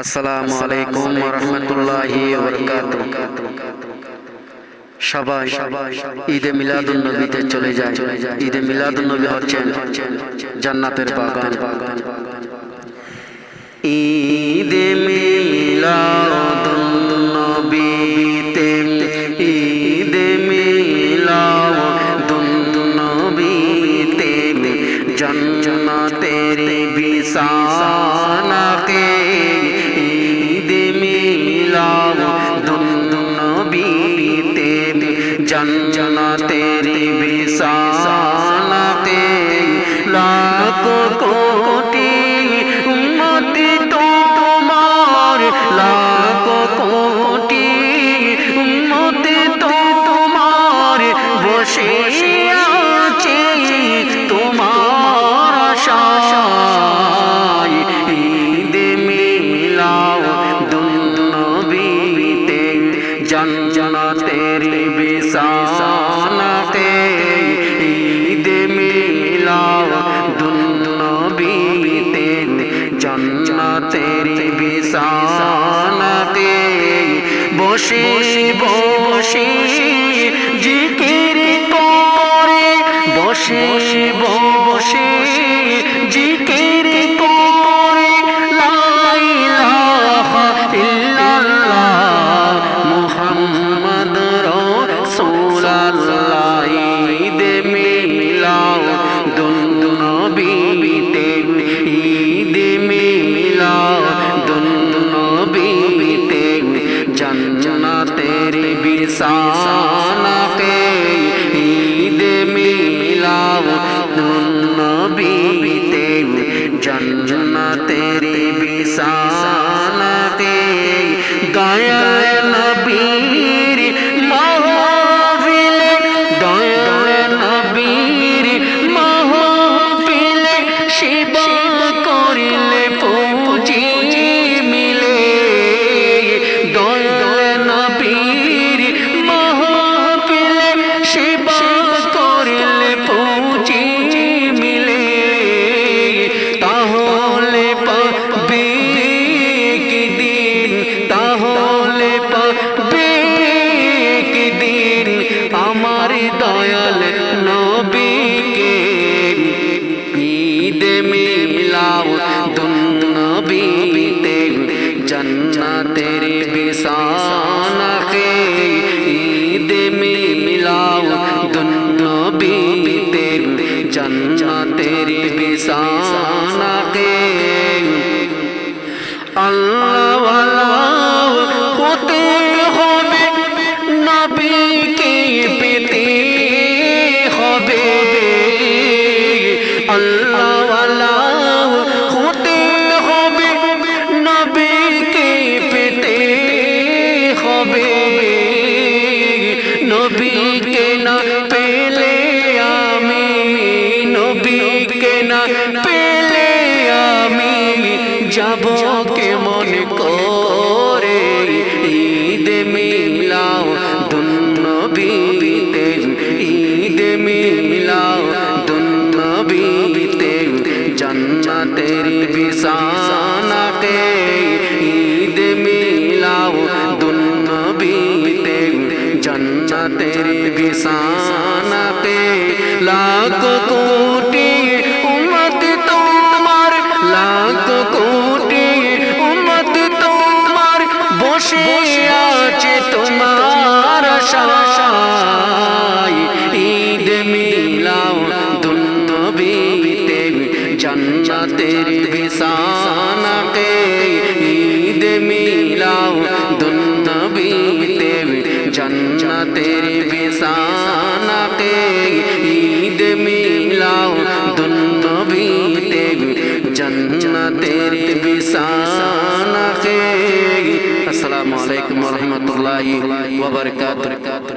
আসসালামু আলাইকুম ওয়া রাহমাতুল্লাহি ওয়া বারাকাতুহু। সবাই ঈদে মিলাদুন নবীতে চলে যায়। ঈদে মিলাদুন নবী হচ্ছেন জান্নাতের বাগান। ঈদে মিলাদুন নবীতে ঈদে মিলাদুন নবীতে জান্নাতের বিছানা কে ঈদে মিলাদুন নবীতে জান্নাতের বিছানা কে লাখ কোটি উম্মতি তোমার, লাখ কোটি উম্মতি তোমার বসে আছে তোমার আশায়। ঈদে মিলাদুন নবীতে জান্নাতের বিছানা কে ঈদে মিলাদুন নবীতে জান্নাতের বিছানা কে বসে বসে জিকির করে, বসে বসে জিকির করে লা ইলাহা ইল্লাল্লাহ মুহাম্মাদুর রাসূলুল্লাহ। ঈদে মিলাদুন নবীতে ঈদে মিলাদুন নবীতে জান্নাতের বিছানা কে ঈদে মিলাদুন নবীতে জান্নাতের বিছানা কে দয়াল নবীর মাহফিলে, দয়াল নবীর মাহফিলে সেবা করিলে পুঁজি মিলে। দয়াল নবীর মাহফিলে সেবা করিলে পুঁজি মিলে। তাহলে পাবে কি দিন, তাহলে পাবে কি দিন আমার দয়াল নবীকে। ঈদে মিলাদুন নবীতে জান্নাতের বিছানা কে ঈদে মিলাদুন নবীতে জান্নাতের বিছানা কে আল্লাহ আল্লাহ হতে হবে, নবীকে পেতে হবে। আল্লাহ আল্লাহ হতে হবে, নবীকে পেতে হবে। নবীকে না পেলে আমি, নবীকে না পেলে আমি যাব কেমন করে। ঈদে মিলাদুন নবীতে ঈদে মিলাদুন নবীতে জান্নাতের বিছানা কে ঈদে মিলাদুন নবীতে জান্নাতের বিছানা কে লাখ কোটি উম্মতি তোমার, লাখ কোটি উম্মতি তোমার বসে আছে তোমার আশায়। ঈদে মিলাদুন নবীতে জান্নাতের বিছানা কে ঈদে মিলাদুন নবীতে জান্নাতের বিছানা কে ঈদে মিলাদুন নবীতে জান্নাতের বিছানা কে। আসসালামু আলাইকুম ওয়া রাহমাতুল্লাহি ওয়া বারাকাতুহু।